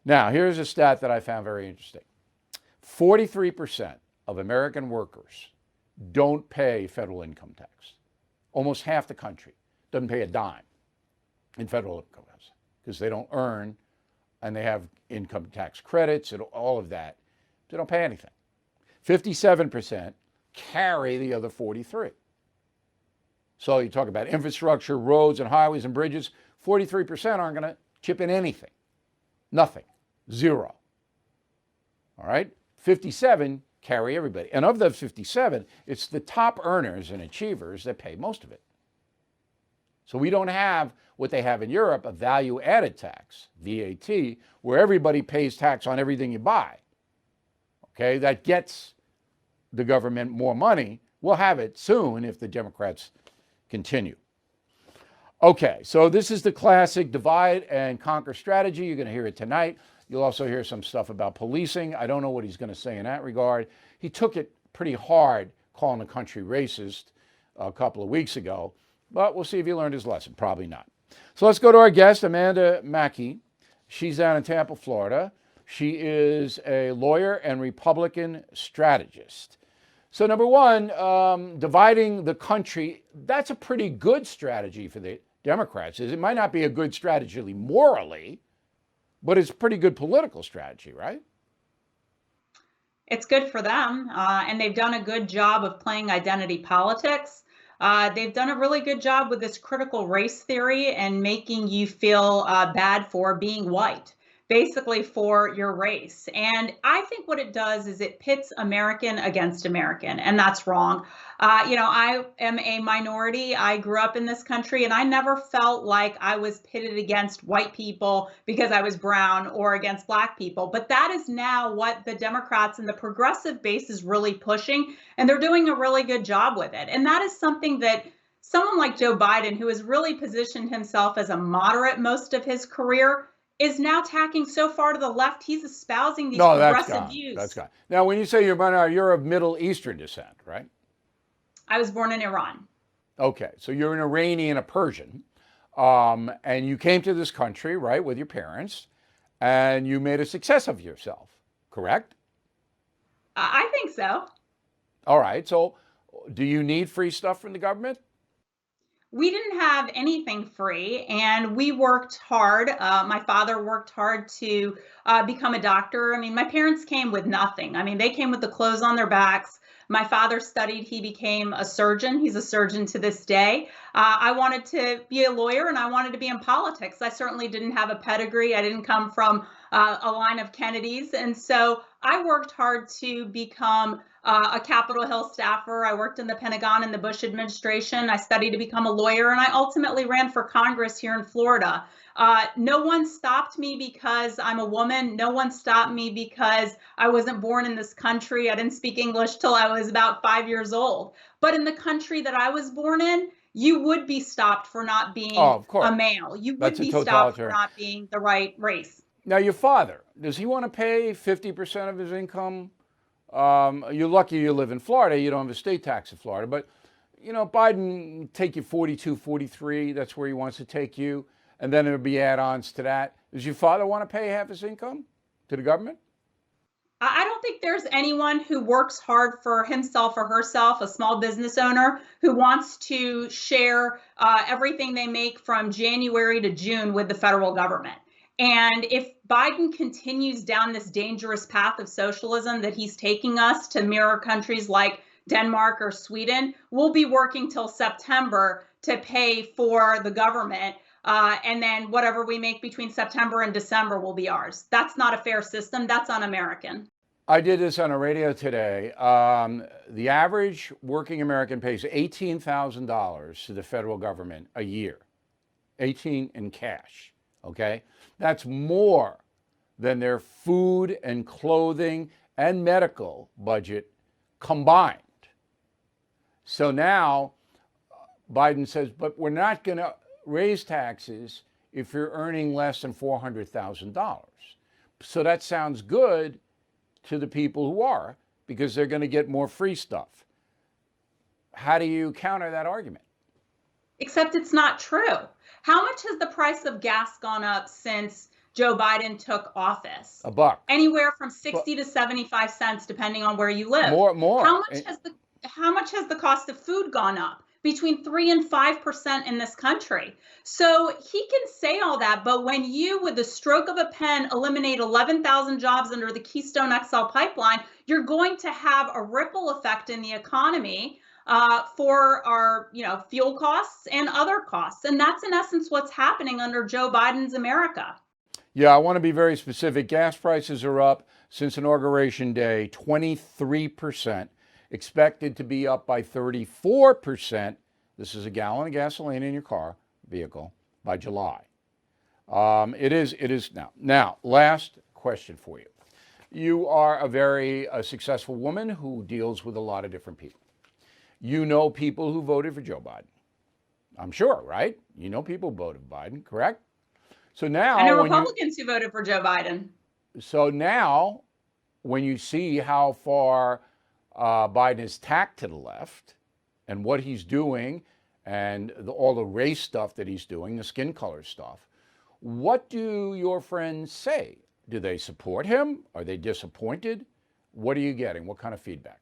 Now, here's a stat that I found very interesting. 43% of American workers don't pay federal income tax. Almost half the country doesn't pay a dime in federal income tax because they don't earn and they have income tax credits and all of that. They don't pay anything. 57% carry the other 43. So you talk about infrastructure, roads and highways and bridges, 43% aren't going to chip in anything. Nothing. Zero. All right? 57 carry everybody. And of those 57, it's the top earners and achievers that pay most of it. So we don't have what they have in Europe, a value-added tax, VAT, where everybody pays tax on everything you buy. Okay, that gets the government more money. We'll have it soon if the Democrats continue. Okay, so this is the classic divide and conquer strategy. You're going to hear it tonight. You'll also hear some stuff about policing. I don't know what he's going to say in that regard. He took it pretty hard calling the country racist a couple of weeks ago, but we'll see if he learned his lesson. Probably not. So let's go to our guest, Amanda Makki. She's down in Tampa, Florida. She is a lawyer and Republican strategist. So number one, dividing the country, that's a pretty good strategy for the Democrats. It might not be a good strategy morally, but it's a pretty good political strategy, right? It's good for them, and they've done a good job of playing identity politics. They've done a really good job with this critical race theory and making you feel bad for being white, basically for your race. And I think what it does is it pits American against American, and that's wrong. I am a minority. I grew up in this country, and I never felt like I was pitted against white people because I was brown or against black people. But that is now what the Democrats and the progressive base is really pushing, and they're doing a really good job with it. And that is something that someone like Joe Biden, who has really positioned himself as a moderate most of his career, is now tacking so far to the left. He's espousing these progressive views. That's gone. Now, when you say you're of Middle Eastern descent, right? I was born in Iran. Okay, so you're an Iranian, a Persian, and you came to this country, right, with your parents, and you made a success of yourself, correct? I think so. All right, so do you need free stuff from the government? We didn't have anything free, and we worked hard. My father worked hard to become a doctor. I mean, my parents came with nothing. I mean, they came with the clothes on their backs. My father studied, he became a surgeon. He's a surgeon to this day. I wanted to be a lawyer and I wanted to be in politics. I certainly didn't have a pedigree. I didn't come from a line of Kennedys. And so I worked hard to become a Capitol Hill staffer. I worked in the Pentagon in the Bush administration. I studied to become a lawyer, and I ultimately ran for Congress here in Florida. No one stopped me because I'm a woman. No one stopped me because I wasn't born in this country. I didn't speak English till I was about 5 years old. But in the country that I was born in, you would be stopped for not being a male. You would be stopped for not being the right race. Now, your father, does he want to pay 50% of his income? You're lucky you live in Florida. You don't have a state tax in Florida. But, Biden take you 42, 43. That's where he wants to take you. And then there'll be add-ons to that. Does your father want to pay half his income to the government? I don't think there's anyone who works hard for himself or herself, a small business owner, who wants to share everything they make from January to June with the federal government. And if Biden continues down this dangerous path of socialism that he's taking us to mirror countries like Denmark or Sweden, we'll be working till September to pay for the government. And then whatever we make between September and December will be ours. That's not a fair system. That's un-American. I did this on a radio today. The average working American pays $18,000 to the federal government a year, 18 in cash. Okay, that's more than their food and clothing and medical budget combined. So now Biden says, but we're not going to raise taxes if you're earning less than $400,000. So that sounds good to the people who are, because they're going to get more free stuff. How do you counter that argument? Except it's not true. How much has the price of gas gone up since Joe Biden took office. A buck. Anywhere from But 60 to 75 cents, depending on where you live. more. How much has the cost of food gone up? Between 3 and 5% in this country. So he can say all that, but when you, with the stroke of a pen, eliminate 11,000 jobs under the Keystone XL pipeline, you're going to have a ripple effect in the economy for our, fuel costs and other costs. And that's in essence what's happening under Joe Biden's America. Yeah, I want to be very specific. Gas prices are up since Inauguration Day, 23%, expected to be up by 34%. This is a gallon of gasoline in your vehicle, by July. It is now. Now, last question for you. You are a very successful woman who deals with a lot of different people. You know people who voted for Joe Biden. I'm sure, right? You know people who voted for Biden, correct? So now, I know Republicans who voted for Joe Biden. So now, when you see how far Biden is tacked to the left and what he's doing and all the race stuff that he's doing, the skin color stuff, what do your friends say? Do they support him? Are they disappointed? What are you getting? What kind of feedback?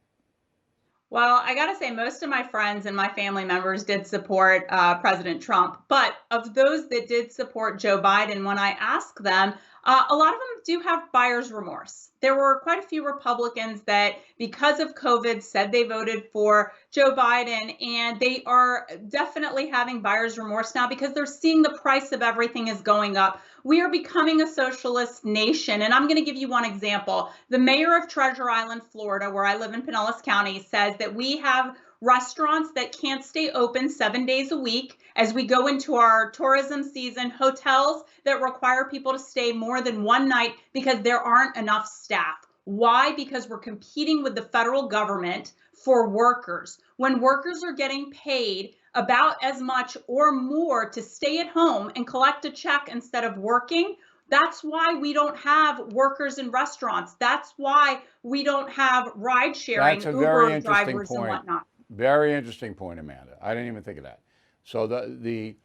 Well, I got to say, most of my friends and my family members did support President Trump. But of those that did support Joe Biden, when I asked them, a lot of them do have buyer's remorse. There were quite a few Republicans that, because of COVID, said they voted for Joe Biden, and they are definitely having buyer's remorse now because they're seeing the price of everything is going up. We are becoming a socialist nation, and I'm going to give you one example. The mayor of Treasure Island, Florida, where I live in Pinellas County, says that we have restaurants that can't stay open 7 days a week as we go into our tourism season, hotels that require people to stay more than one night because there aren't enough staff. Why? Because we're competing with the federal government for workers. When workers are getting paid about as much or more to stay at home and collect a check instead of working, that's why we don't have workers in restaurants. That's why we don't have ride sharing, Uber drivers and whatnot. Very interesting point, Amanda. I didn't even think of that. So the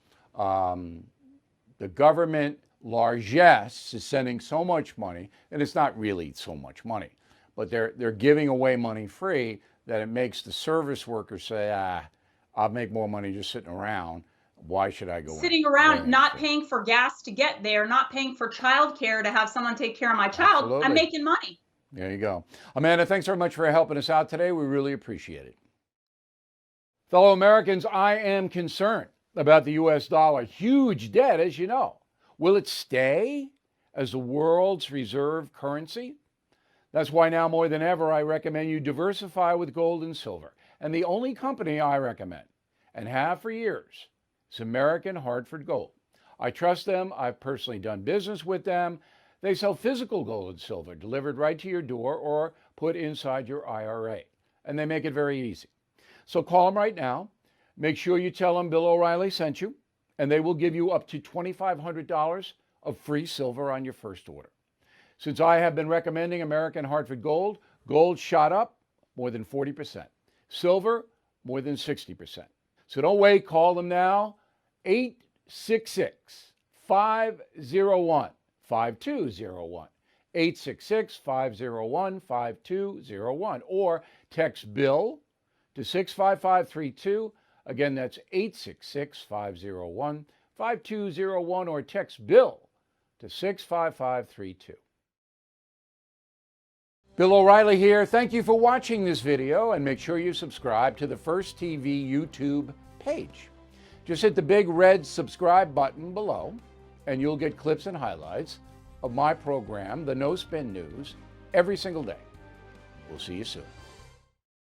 government largesse is sending so much money, and it's not really so much money, but they're giving away money free that it makes the service workers say, I'll make more money just sitting around. Why should I go sitting around, not paying for gas to get there, not paying for childcare to have someone take care of my child? Absolutely. I'm making money. There you go. Amanda, thanks very much for helping us out today. We really appreciate it. Fellow Americans, I am concerned about the U.S. dollar. Huge debt, as you know. Will it stay as the world's reserve currency? That's why now more than ever, I recommend you diversify with gold and silver. And the only company I recommend, and have for years, is American Hartford Gold. I trust them. I've personally done business with them. They sell physical gold and silver delivered right to your door or put inside your IRA. And they make it very easy. So call them right now. Make sure you tell them Bill O'Reilly sent you, and they will give you up to $2,500 of free silver on your first order. Since I have been recommending American Hartford Gold, gold shot up more than 40%. Silver, more than 60%. So don't wait. Call them now. 866-501-5201. 866-501-5201. Or text Bill to 65532. Again, that's 866-501-5201, or text Bill to 65532. Bill O'Reilly here. Thank you for watching this video, and make sure you subscribe to the First TV YouTube page. Just hit the big red subscribe button below, and you'll get clips and highlights of my program, The No Spin News, every single day. We'll see you soon.